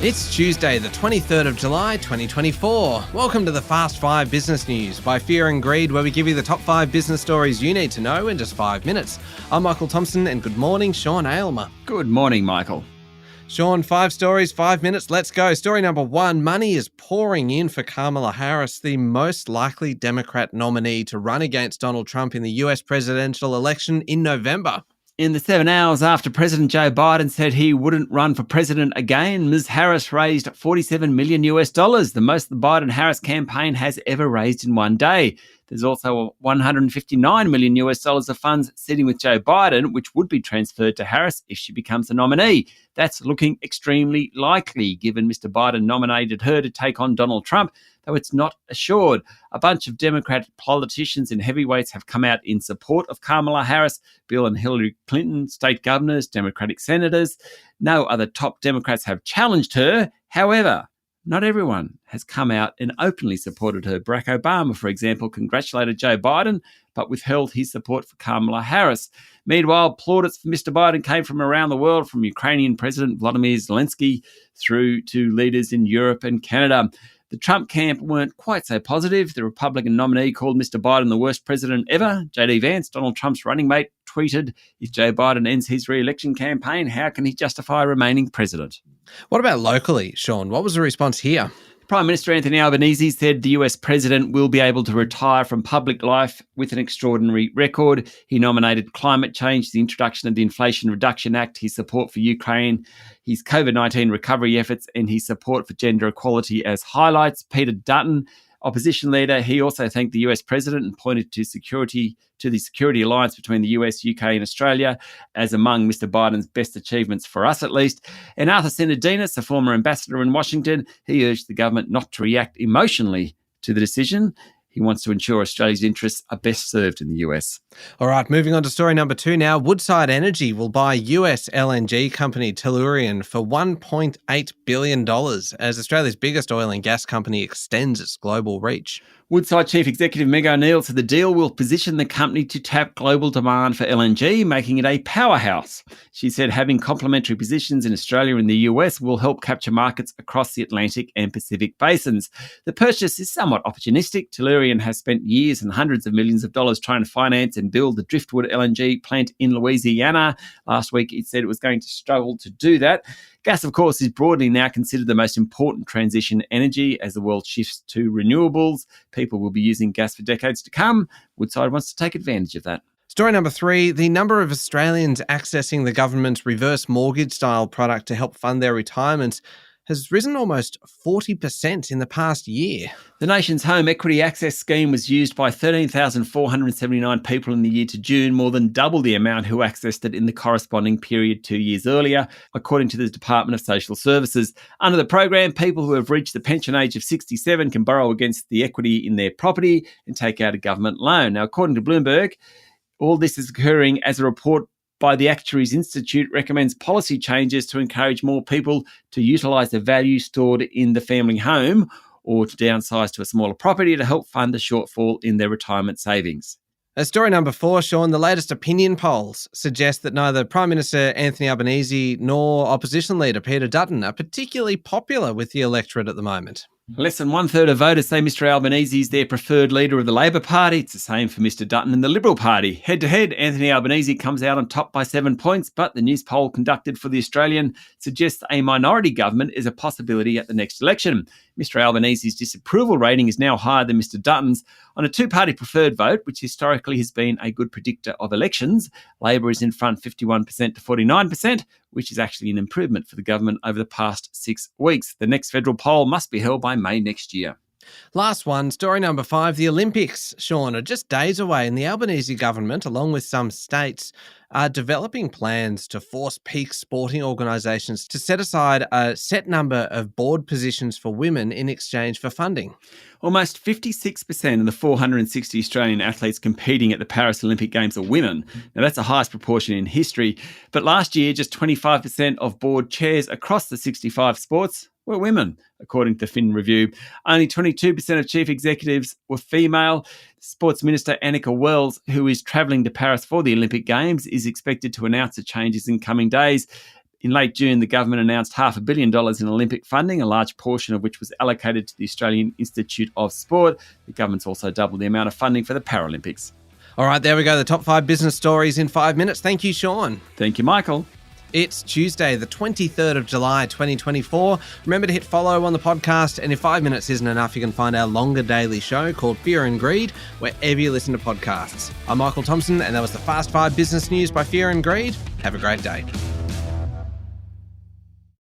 It's Tuesday, the 23rd of July, 2024. Welcome to the Fast 5 Business News by Fear and Greed, where we give you the top 5 business stories you need to know in just 5 minutes. I'm Michael Thompson, and good morning, Sean Aylmer. Good morning, Michael. Sean, 5 stories, 5 minutes, let's go. Story number 1, money is pouring in for Kamala Harris, the most likely Democrat nominee to run against Donald Trump in the US presidential election in November. In the 7 hours after President Joe Biden said he wouldn't run for president again, Ms. Harris raised $47 million, the most the Biden-Harris campaign has ever raised in one day. There's also $159 million of funds sitting with Joe Biden, which would be transferred to Harris if she becomes the nominee. That's looking extremely likely, given Mr. Biden nominated her to take on Donald Trump, though it's not assured. A bunch of Democrat politicians and heavyweights have come out in support of Kamala Harris, Bill and Hillary Clinton, state governors, Democratic senators. No other top Democrats have challenged her. However, not everyone has come out and openly supported her. Barack Obama, for example, congratulated Joe Biden, but withheld his support for Kamala Harris. Meanwhile, plaudits for Mr. Biden came from around the world, from Ukrainian President Volodymyr Zelensky through to leaders in Europe and Canada. The Trump camp weren't quite so positive. The Republican nominee called Mr. Biden the worst president ever. J.D. Vance, Donald Trump's running mate, tweeted, "If Joe Biden ends his re-election campaign, how can he justify remaining president?" What about locally, Sean? What was the response here? Prime Minister Anthony Albanese said the US president will be able to retire from public life with an extraordinary record. He nominated climate change, the introduction of the Inflation Reduction Act, his support for Ukraine, his COVID-19 recovery efforts, and his support for gender equality as highlights. Peter Dutton, opposition leader, he also thanked the US president and pointed to the security alliance between the US, UK and Australia as among Mr. Biden's best achievements, for us at least. And Arthur Sinodinos, a former ambassador in Washington, he urged the government not to react emotionally to the decision. He wants to ensure Australia's interests are best served in the US. All right, moving on to story number 2 now. Woodside Energy will buy US LNG company Tellurian for $1.8 billion as Australia's biggest oil and gas company extends its global reach. Woodside Chief Executive Meg O'Neill said the deal will position the company to tap global demand for LNG, making it a powerhouse. She said having complementary positions in Australia and the US will help capture markets across the Atlantic and Pacific basins. The purchase is somewhat opportunistic. Tellurian has spent years and hundreds of millions of dollars trying to finance and build the Driftwood LNG plant in Louisiana. Last week, it said it was going to struggle to do that. Gas, of course, is broadly now considered the most important transition energy as the world shifts to renewables. People will be using gas for decades to come. Woodside wants to take advantage of that. Story number 3, the number of Australians accessing the government's reverse mortgage-style product to help fund their retirement has risen almost 40% in the past year. The nation's home equity access scheme was used by 13,479 people in the year to June, more than double the amount who accessed it in the corresponding period 2 years earlier, according to the Department of Social Services. Under the program, people who have reached the pension age of 67 can borrow against the equity in their property and take out a government loan. Now, according to Bloomberg, all this is occurring as a report by the Actuaries Institute recommends policy changes to encourage more people to utilise the value stored in the family home or to downsize to a smaller property to help fund the shortfall in their retirement savings. Story number 4, Sean, the latest opinion polls suggest that neither Prime Minister Anthony Albanese nor opposition leader Peter Dutton are particularly popular with the electorate at the moment. Less than 1/3 of voters say Mr. Albanese is their preferred leader of the Labor Party. It's the same for Mr. Dutton and the Liberal Party. Head-to-head, Anthony Albanese comes out on top by 7 points, but the news poll conducted for The Australian suggests a minority government is a possibility at the next election. Mr. Albanese's disapproval rating is now higher than Mr. Dutton's. On a two-party preferred vote, which historically has been a good predictor of elections, Labor is in front 51% to 49%, which is actually an improvement for the government over the past 6 weeks. The next federal poll must be held by May next year. Last one, story number 5, the Olympics, Sean, are just days away, and the Albanese government, along with some states, are developing plans to force peak sporting organisations to set aside a set number of board positions for women in exchange for funding. Almost 56% of the 460 Australian athletes competing at the Paris Olympic Games are women. Now, that's the highest proportion in history. But last year, just 25% of board chairs across the 65 sports were women, according to Fin Review. Only 22% of chief executives were female. Sports Minister Annika Wells, who is travelling to Paris for the Olympic Games, is expected to announce the changes in coming days. In late June, the government announced $500 million in Olympic funding, a large portion of which was allocated to the Australian Institute of Sport. The government's also doubled the amount of funding for the Paralympics. All right, there we go. The top 5 business stories in 5 minutes. Thank you, Sean. Thank you, Michael. It's Tuesday, the 23rd of July, 2024. Remember to hit follow on the podcast, and if 5 minutes isn't enough, you can find our longer daily show called Fear and Greed wherever you listen to podcasts. I'm Michael Thompson, and that was the Fast 5 Business News by Fear and Greed. Have a great day.